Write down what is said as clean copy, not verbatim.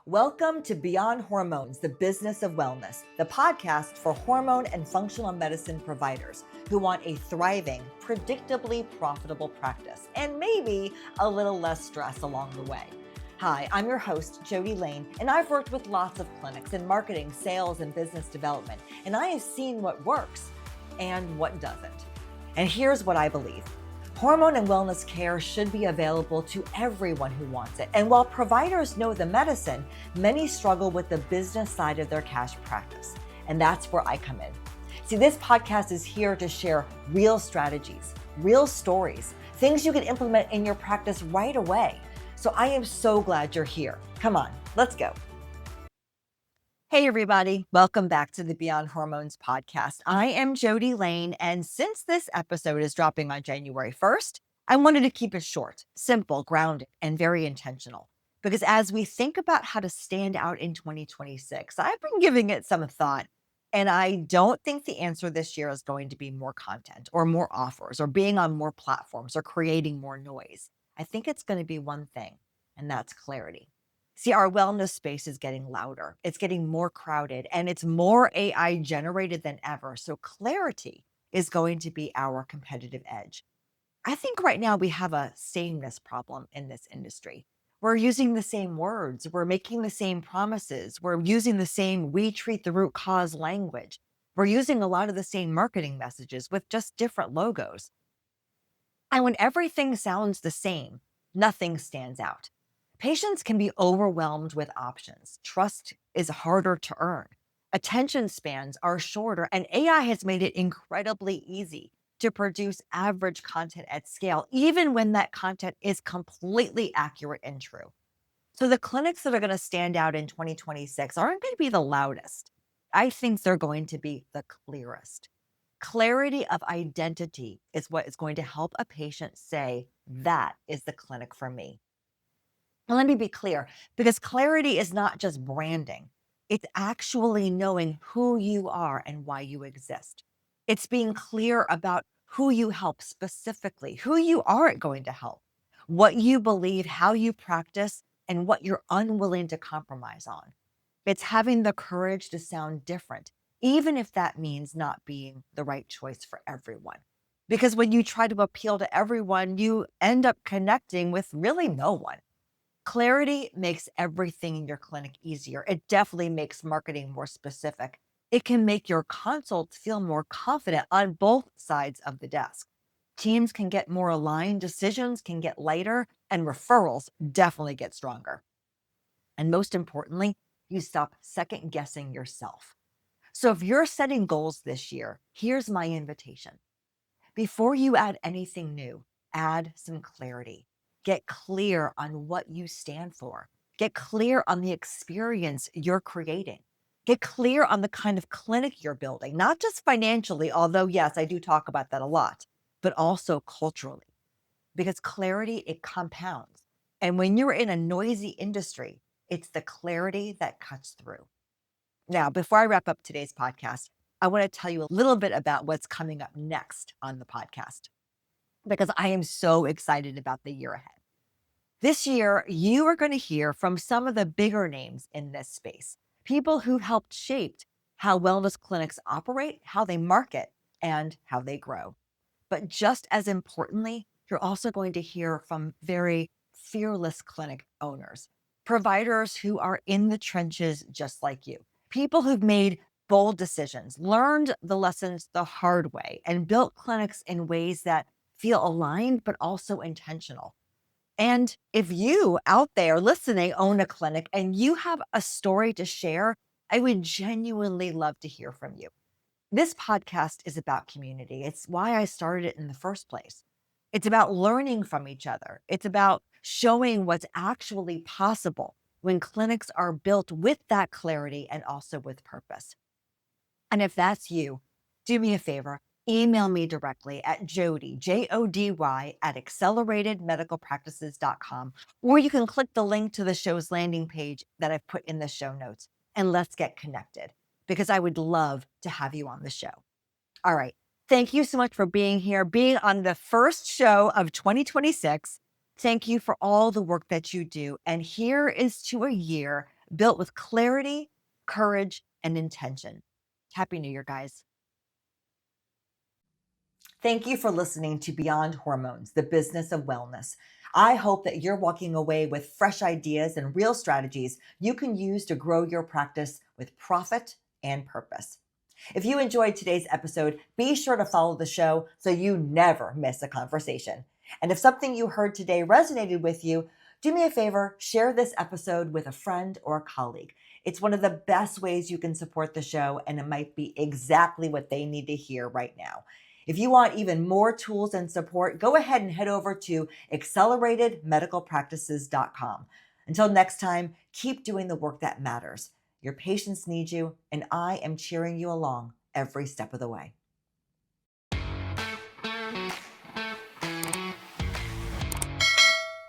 Welcome to Beyond Hormones, the Business of Wellness, the podcast for hormone and functional medicine providers who want a thriving, predictably profitable practice and maybe a little less stress along the way. Hi, I'm your host, Jody Layne, and I've worked with lots of clinics in marketing, sales, and business development, and I have seen what works and what doesn't. And here's what I believe. Hormone and wellness care should be available to everyone who wants it. And while providers know the medicine, many struggle with the business side of their cash practice. And that's where I come in. See, this podcast is here to share real strategies, real stories, things you can implement in your practice right away. So I am so glad you're here. Come on, let's go. Hey, everybody. Welcome back to the Beyond Hormones podcast. I am Jody Layne, and since this episode is dropping on January 1st, I wanted to keep it short, simple, grounded, and very intentional. Because as we think about how to stand out in 2026, I've been giving it some thought, and I don't think the answer this year is going to be more content or more offers or being on more platforms or creating more noise. I think it's going to be one thing, and that's clarity. See, our wellness space is getting louder. It's getting more crowded and it's more AI generated than ever. So clarity is going to be our competitive edge. I think right now we have a sameness problem in this industry. We're using the same words. We're making the same promises. We're using the same we treat the root cause language. We're using a lot of the same marketing messages with just different logos. And when everything sounds the same, nothing stands out. Patients can be overwhelmed with options. Trust is harder to earn. Attention spans are shorter, and AI has made it incredibly easy to produce average content at scale, even when that content is completely accurate and true. So the clinics that are going to stand out in 2026 aren't going to be the loudest. I think they're going to be the clearest. Clarity of identity is what is going to help a patient say, that is the clinic for me. Now, let me be clear, because clarity is not just branding. It's actually knowing who you are and why you exist. It's being clear about who you help specifically, who you aren't going to help, what you believe, how you practice, and what you're unwilling to compromise on. It's having the courage to sound different, even if that means not being the right choice for everyone. Because when you try to appeal to everyone, you end up connecting with really no one. Clarity makes everything in your clinic easier. It definitely makes marketing more specific. It can make your consults feel more confident on both sides of the desk. Teams can get more aligned, decisions can get lighter, and referrals definitely get stronger. And most importantly, you stop second guessing yourself. So if you're setting goals this year, here's my invitation. Before you add anything new, add some clarity. Get clear on what you stand for. Get clear on the experience you're creating. Get clear on the kind of clinic you're building, not just financially, although yes, I do talk about that a lot, but also culturally. Because clarity, it compounds. And when you're in a noisy industry, it's the clarity that cuts through. Now, before I wrap up today's podcast, I want to tell you a little bit about what's coming up next on the podcast, because I am so excited about the year ahead. This year, you are going to hear from some of the bigger names in this space, people who helped shape how wellness clinics operate, how they market, and how they grow. But just as importantly, you're also going to hear from very fearless clinic owners, providers who are in the trenches just like you, people who've made bold decisions, learned the lessons the hard way, and built clinics in ways that feel aligned but also intentional. And if you out there listening own a clinic and you have a story to share, I would genuinely love to hear from you. This podcast is about community. It's why I started it in the first place. It's about learning from each other. It's about showing what's actually possible when clinics are built with that clarity and also with purpose. And if that's you, do me a favor. Email me directly at Jody, Jody, at acceleratedmedicalpractices.com, or you can click the link to the show's landing page that I've put in the show notes, and let's get connected, because I would love to have you on the show. All right. Thank you so much for being here, being on the first show of 2026. Thank you for all the work that you do. And here is to a year built with clarity, courage, and intention. Happy New Year, guys. Thank you for listening to Beyond Hormones, the business of wellness. I hope that you're walking away with fresh ideas and real strategies you can use to grow your practice with profit and purpose. If you enjoyed today's episode, be sure to follow the show so you never miss a conversation. And if something you heard today resonated with you, do me a favor, share this episode with a friend or a colleague. It's one of the best ways you can support the show, and it might be exactly what they need to hear right now. If you want even more tools and support, go ahead and head over to acceleratedmedicalpractices.com. Until next time, keep doing the work that matters. Your patients need you, and I am cheering you along every step of the way.